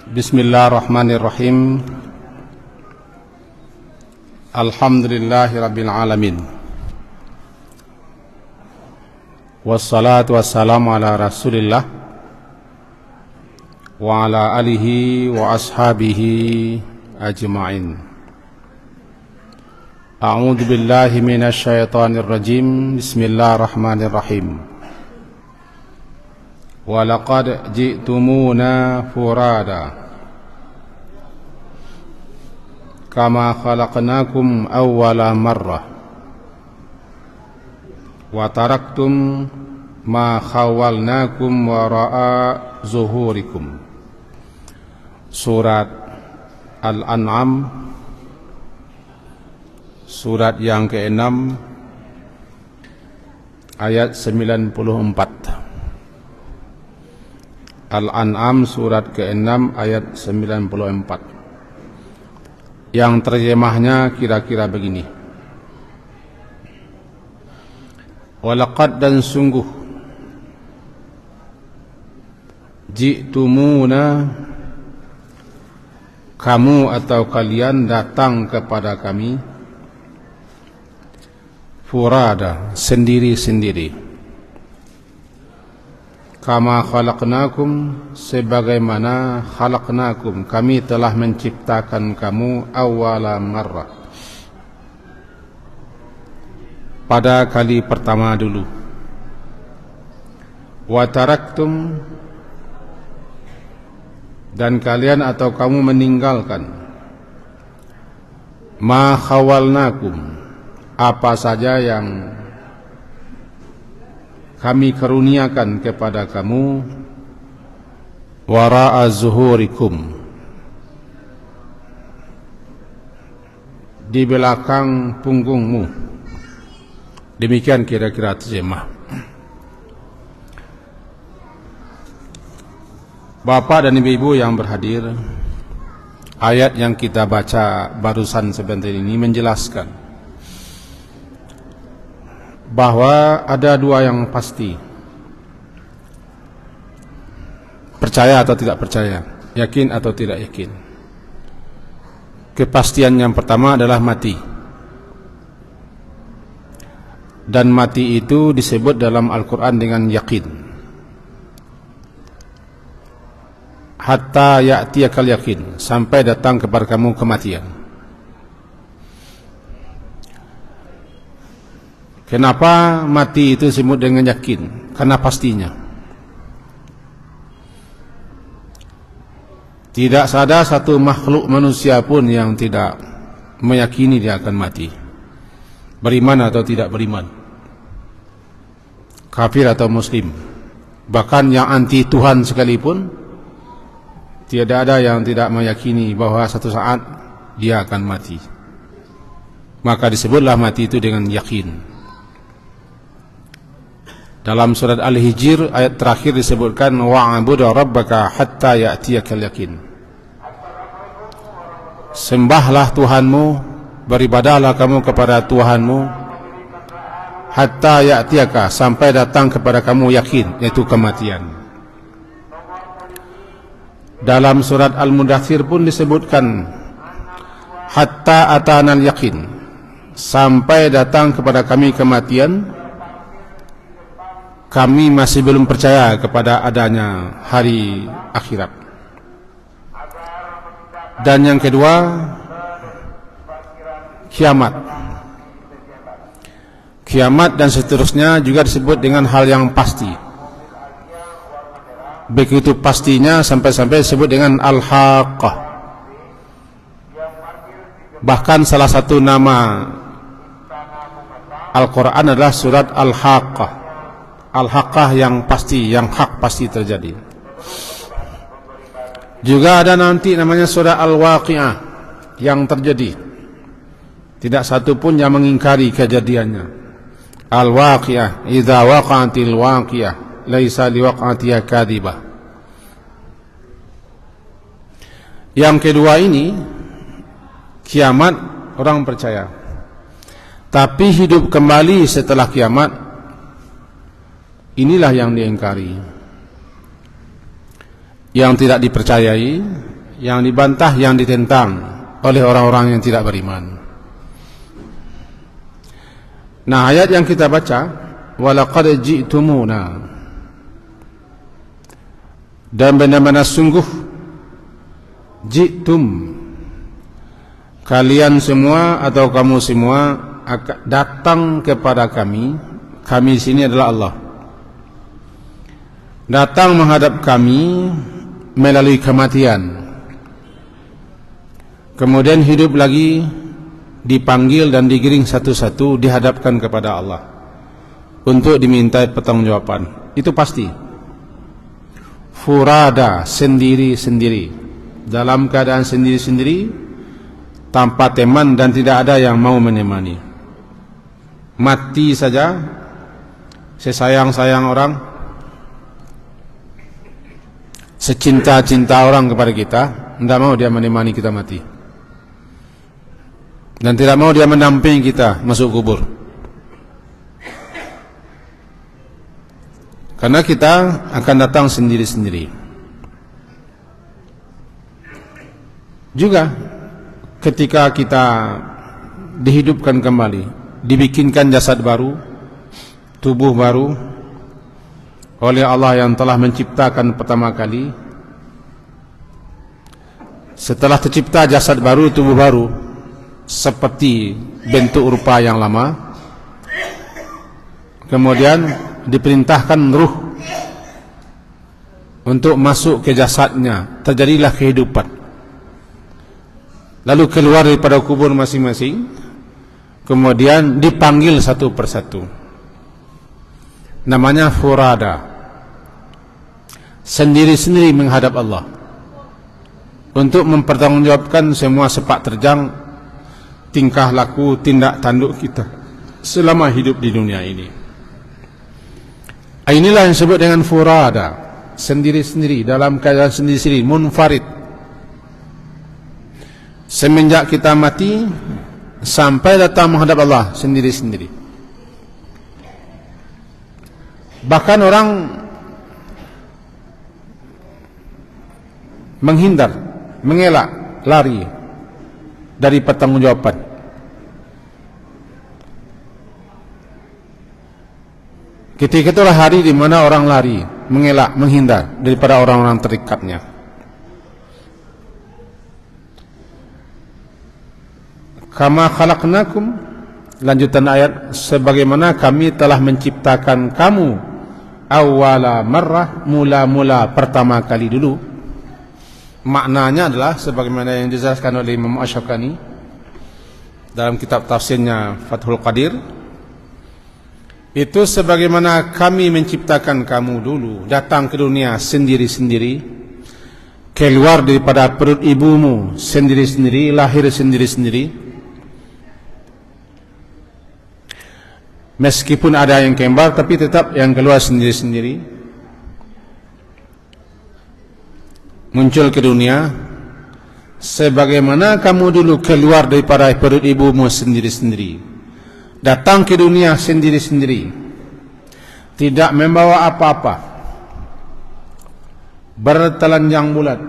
Bismillahirrahmanirrahim. Alhamdulillahirabbil alamin. Wassalatu wassalamu ala Rasulillah wa ala alihi wa ashabihi ajma'in. A'udzu billahi minasy syaithanir rajim. Bismillahirrahmanirrahim. Wa laqad ji'tumuna furada kama khalaqnakum awwala marrah wa taraktum ma khawwalnakum wara'a zuhurikum. Surat Al-An'am, surat yang ke-6 ayat 94. Al-An'am surat ke-6 ayat 94. Yang terjemahnya kira-kira begini. Walaqad, dan sungguh, ji'tumuna, kamu atau kalian datang kepada kami, furada, sendiri-sendiri. Kama khalaqnakum, sebagaimana khalaqnakum, kami telah menciptakan kamu, awwala marrah, pada kali pertama dulu. Wa taraktum, dan kalian atau kamu meninggalkan, ma khawalnakum, apa saja yang kami karuniakan kepada kamu, wara'a zuhurikum, di belakang punggungmu. Demikian kira-kira terjemah. Bapak dan ibu-ibu yang berhadir, ayat yang kita baca barusan sebentar ini menjelaskan bahwa ada dua yang pasti, percaya atau tidak percaya, yakin atau tidak yakin. Kepastian yang pertama adalah mati, dan mati itu disebut dalam Al-Quran dengan yakin. Hatta ya'tiyakal yakin, sampai datang kepada kamu kematian. Kenapa mati itu disebut dengan yakin? Karena pastinya. Tidak ada satu makhluk manusia pun yang tidak meyakini dia akan mati, beriman atau tidak beriman, kafir atau muslim. Bahkan yang anti Tuhan sekalipun, tidak ada yang tidak meyakini bahwa satu saat dia akan mati. Maka disebutlah mati itu dengan yakin. Dalam surat Al-Hijr ayat terakhir disebutkan wa'budu rabbaka hatta ya'tiyakal yakin. Sembahlah Tuhanmu, beribadahlah kamu kepada Tuhanmu, hatta ya'tiyaka, sampai datang kepada kamu yakin, yaitu kematian. Dalam surat Al-Mudaththir pun disebutkan hatta atanal yakin, sampai datang kepada kami kematian, kami masih belum percaya kepada adanya hari akhirat. Dan yang kedua, kiamat. Kiamat dan seterusnya juga disebut dengan hal yang pasti. Begitu pastinya sampai-sampai disebut dengan Al-Haqqah. Bahkan salah satu nama Al-Quran adalah surat Al-Haqqah. Al-Haqqah yang pasti, yang hak pasti terjadi. Juga ada nanti namanya surah Al-Waqi'ah, yang terjadi. Tidak satu pun yang mengingkari kejadiannya. Al-Waqi'ah, idza waqa'atil waqi'ah, laisa liwaqa'atiha kadhibah. Yang kedua ini, kiamat orang percaya. Tapi hidup kembali setelah kiamat, inilah yang diingkari. Yang tidak dipercayai yang dibantah, yang ditentang oleh orang-orang yang tidak beriman. Nah, ayat yang kita baca, walaqad ji'tumuna, dan benar-benar sungguh, ji'tum, kalian semua atau kamu semua datang kepada kami. Kami di sini adalah Allah. Datang menghadap kami melalui kematian, kemudian hidup lagi, dipanggil dan digiring satu-satu, dihadapkan kepada Allah untuk dimintai pertanggungjawaban. Itu pasti. Furada, sendiri-sendiri, dalam keadaan sendiri-sendiri, tanpa teman dan tidak ada yang mau menemani. Mati saja, sesayang-sayang orang, secinta-cinta orang kepada kita, tidak mau dia menemani kita mati, dan tidak mau dia mendampingi kita masuk kubur. Karena kita akan datang sendiri-sendiri. Juga ketika kita dihidupkan kembali, dibikinkan jasad baru, tubuh baru oleh Allah yang telah menciptakan pertama kali. Setelah tercipta jasad baru, tubuh baru, seperti bentuk rupa yang lama, kemudian diperintahkan ruh untuk masuk ke jasadnya, terjadilah kehidupan. Lalu keluar daripada kubur masing-masing, kemudian dipanggil satu persatu. Namanya furada, sendiri-sendiri menghadap Allah untuk mempertanggungjawabkan semua sepak terjang, tingkah laku, tindak tanduk kita selama hidup di dunia ini. Inilah yang disebut dengan furada, sendiri-sendiri, dalam keadaan sendiri-sendiri, munfarid. Semenjak kita mati sampai datang menghadap Allah sendiri-sendiri. Bahkan orang menghindar, mengelak, lari dari pertanggungjawaban. Ketika itulah hari di mana orang lari, mengelak, menghindar daripada orang-orang terdekatnya. Kama khalaqnakum, lanjutan ayat, sebagaimana kami telah menciptakan kamu awwala marrah, mula-mula pertama kali dulu. Maknanya adalah sebagaimana yang dijelaskan oleh Imam Asy-Syaukani dalam kitab tafsirnya Fathul Qadir. Itu sebagaimana kami menciptakan kamu dulu, datang ke dunia sendiri-sendiri, keluar daripada perut ibumu sendiri-sendiri, lahir sendiri-sendiri. Meskipun ada yang kembar, tapi tetap yang keluar sendiri-sendiri. Muncul ke dunia sebagaimana kamu dulu keluar daripada perut ibumu sendiri-sendiri, datang ke dunia sendiri-sendiri, tidak membawa apa-apa, bertelanjang bulat,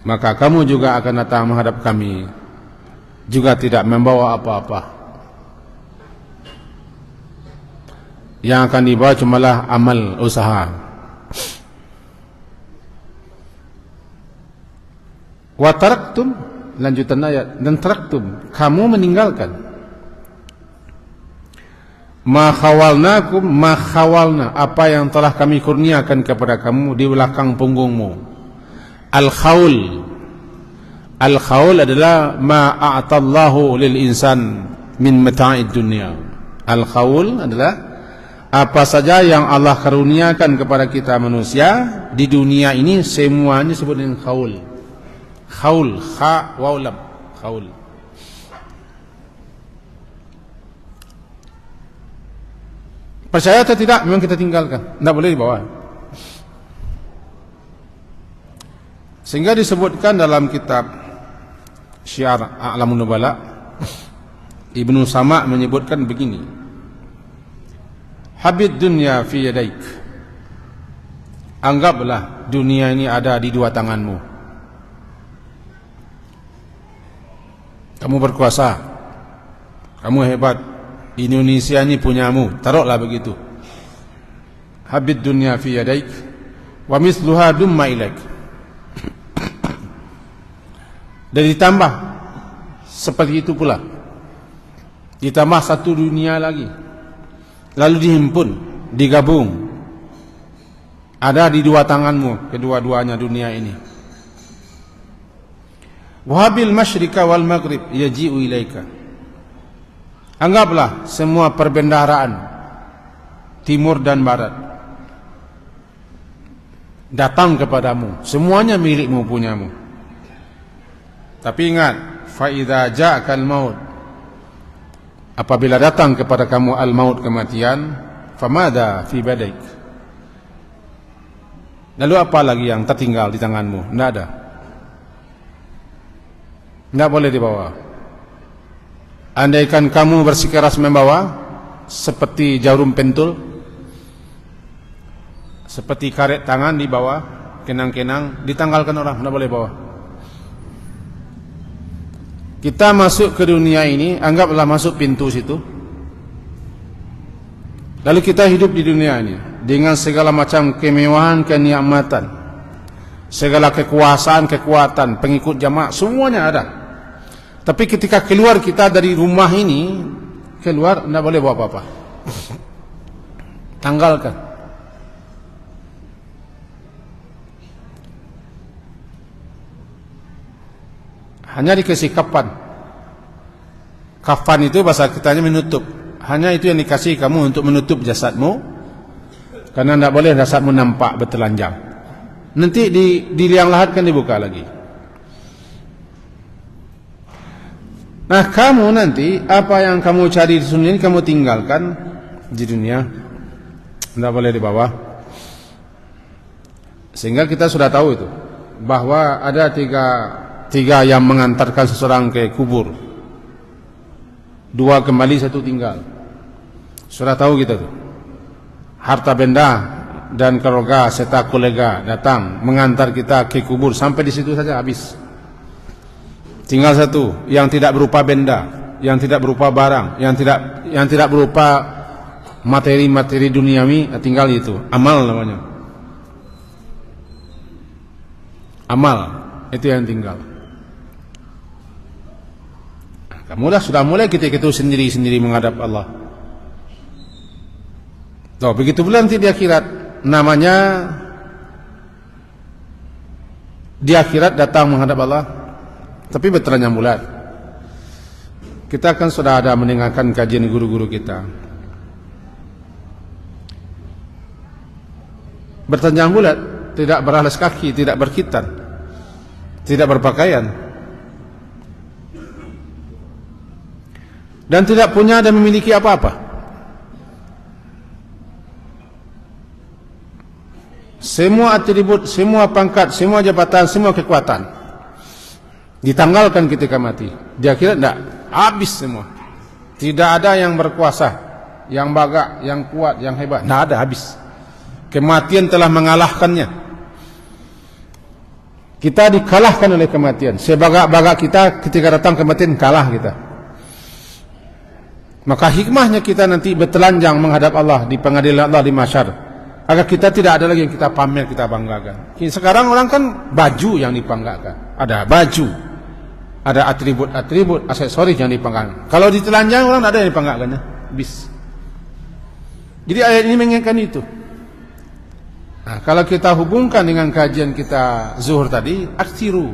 maka kamu juga akan datang menghadap kami juga tidak membawa apa-apa. Yang akan dibawa cumalah amal usaha. Wa taraktum, lanjutan ayat, dan taraktum, kamu meninggalkan. Ma khawalnakum, ma khawalna, apa yang telah kami kurniakan kepada kamu di belakang punggungmu. Al-khawl, al-khawl adalah ma a'tallahu lil insan min mata'id dunya. Al-khawl adalah apa saja yang Allah karuniakan kepada kita manusia di dunia ini, semuanya disebut dengan khaul. Khaul, kha waw lam, khaul. Percaya atau tidak, memang kita tinggalkan, tidak boleh dibawa. Sehingga disebutkan dalam kitab Syiar A'lamun Nubala, Ibnu Sama menyebutkan begini: habid dunya fi yadaik, anggaplah dunia ini ada di dua tanganmu. Kamu berkuasa, kamu hebat, Indonesia ini punyamu, taruhlah begitu. Habid dunya fi yadaik wa misluha dumma ilaik. Dan ditambah seperti itu pula, ditambah satu dunia lagi, lalu dihimpun, digabung, ada di dua tanganmu, kedua-duanya dunia ini. Wahabil masyrika wal maghrib yaji'u ilaika. Anggaplah semua perbendaharaan timur dan barat datang kepadamu, semuanya milikmu, punyamu. Tapi ingat, fa idza ja'akal maut, apabila datang kepada kamu al-maut, kematian, famada fi badaik. Lalu apa lagi yang tertinggal di tanganmu? Tidak ada. Tidak boleh dibawa. Andaikan kamu bersikeras membawa, seperti jarum pentul, seperti karet tangan dibawa, kenang-kenang, ditanggalkan orang, tidak boleh bawa. Kita masuk ke dunia ini, anggaplah masuk pintu situ. Lalu kita hidup di dunia ini dengan segala macam kemewahan, kenikmatan, segala kekuasaan, kekuatan, pengikut jamaah, semuanya ada. Tapi ketika keluar kita dari rumah ini, keluar tidak boleh bawa apa-apa. Tanggalkan. Hanya dikasih kafan. Kafan itu bahasa kitanya menutup. Hanya itu yang dikasih kamu untuk menutup jasadmu, karena tidak boleh jasadmu nampak bertelanjang. Nanti di liang lahat kan dibuka lagi. Nah, kamu nanti apa yang kamu cari di dunia ini kamu tinggalkan di dunia, tidak boleh dibawa. Sehingga kita sudah tahu itu, bahwa ada tiga yang mengantarkan seseorang ke kubur. Dua kembali, satu tinggal. Sudah tahu kita tuh. Harta benda dan keluarga serta kolega datang mengantar kita ke kubur, sampai di situ saja habis. Tinggal satu yang tidak berupa benda, yang tidak berupa barang, yang tidak berupa materi-materi duniawi, tinggal itu. Amal namanya. Amal itu yang tinggal. Kamu sudah mulai ketika itu sendiri-sendiri menghadap Allah. Tuh, begitu pula nanti di akhirat, namanya di akhirat datang menghadap Allah, tapi bertelanjang bulat. Kita kan sudah ada mendengarkan kajian guru-guru kita. Bertelanjang bulat, tidak beralas kaki, tidak berkhitan, tidak berpakaian, dan tidak punya dan memiliki apa-apa. Semua atribut, semua pangkat, semua jabatan, semua kekuatan ditanggalkan ketika mati. Di akhirat tidak, habis semua. Tidak ada yang berkuasa, yang bagak, yang kuat, yang hebat. Tidak ada, habis. Kematian telah mengalahkannya. Kita dikalahkan oleh kematian. Sebagak-bagak kita ketika datang kematian, kalah kita. Maka hikmahnya kita nanti bertelanjang menghadap Allah di pengadilan Allah di mahsyar, agar kita tidak ada lagi yang kita pamer, kita banggakan. Sekarang orang kan baju yang dibanggakan. Ada baju, ada atribut-atribut, aksesoris yang dibanggakan. Kalau ditelanjang orang tidak ada yang dibanggakannya. Bis. Jadi ayat ini mengingatkan itu. Nah, kalau kita hubungkan dengan kajian kita zuhur tadi, aktsiru,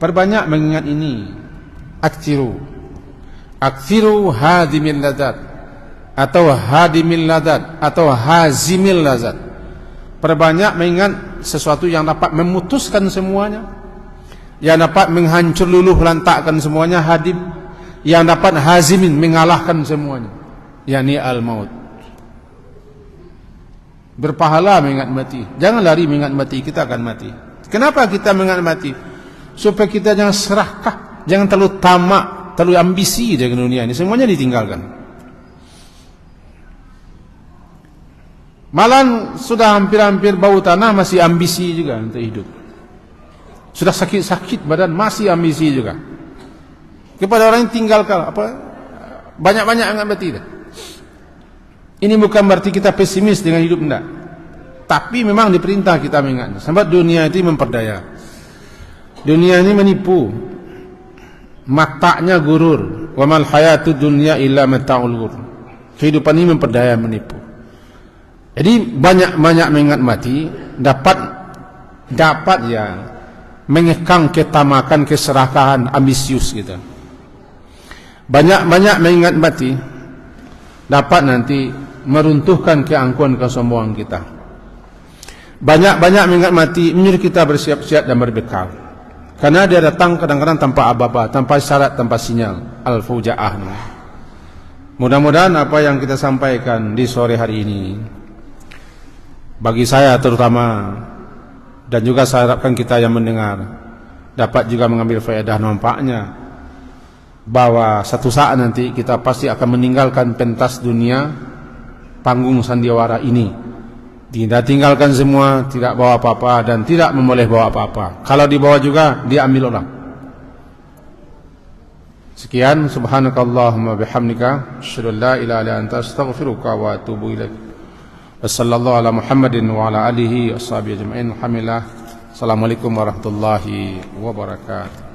perbanyak mengingat ini. Aktsiru hadimil ladzat, atau hadimil ladzat, atau hazimil ladzat. Perbanyak mengingat sesuatu yang dapat memutuskan semuanya, yang dapat menghancur luluh lantakkan semuanya, hadim. Yang dapat hazimin, mengalahkan semuanya, yakni al-maut. Berpahala mengingat mati. Jangan lari mengingat mati, kita akan mati. Kenapa kita mengingat mati? Supaya kita jangan serakah, jangan terlalu tamak, terlalu ambisi dengan dunia ini. Semuanya ditinggalkan. Malah sudah hampir-hampir bau tanah, masih ambisi juga untuk hidup. Sudah sakit-sakit badan, masih ambisi juga. kepada orang yang tinggalkan banyak-banyak ingat mati dah. Ini bukan berarti kita pesimis dengan hidup, enggak. Tapi memang diperintah kita mengingatnya. Sebab dunia itu memperdaya. Dunia ini menipu. Matanya gurur. Wa mal hayatud dunya illa mata'ul ghurur. Kehidupan ini memperdaya, menipu. Jadi banyak-banyak mengingat mati dapat ya mengekang ketamakan, keserakahan, ambisius kita. Banyak-banyak mengingat mati dapat nanti meruntuhkan keangkuhan, kesombongan kita. Banyak-banyak mengingat mati menyuruh kita bersiap-siap dan berbekal. Karena dia datang kadang-kadang tanpa aba-aba, tanpa syarat, tanpa sinyal. Al-Fujaah. Mudah-mudahan apa yang kita sampaikan di sore hari ini, bagi saya terutama, dan juga saya harapkan kita yang mendengar, dapat juga mengambil faedah nampaknya, bahwa satu saat nanti kita pasti akan meninggalkan pentas dunia, panggung sandiwara ini. Tidak tinggalkan semua, tidak bawa apa-apa dan tidak memboleh bawa apa-apa. Kalau dibawa juga diambil orang. Sekian, subhanakallahumma bihamdika, asyhadu an la ilaha illa anta, astaghfiruka wa atubu ilaik. Wassallallahu ala Muhammadin wa ala alihi washabihi ajma'in. Alhamdulillah. Assalamualaikum warahmatullahi wabarakatuh.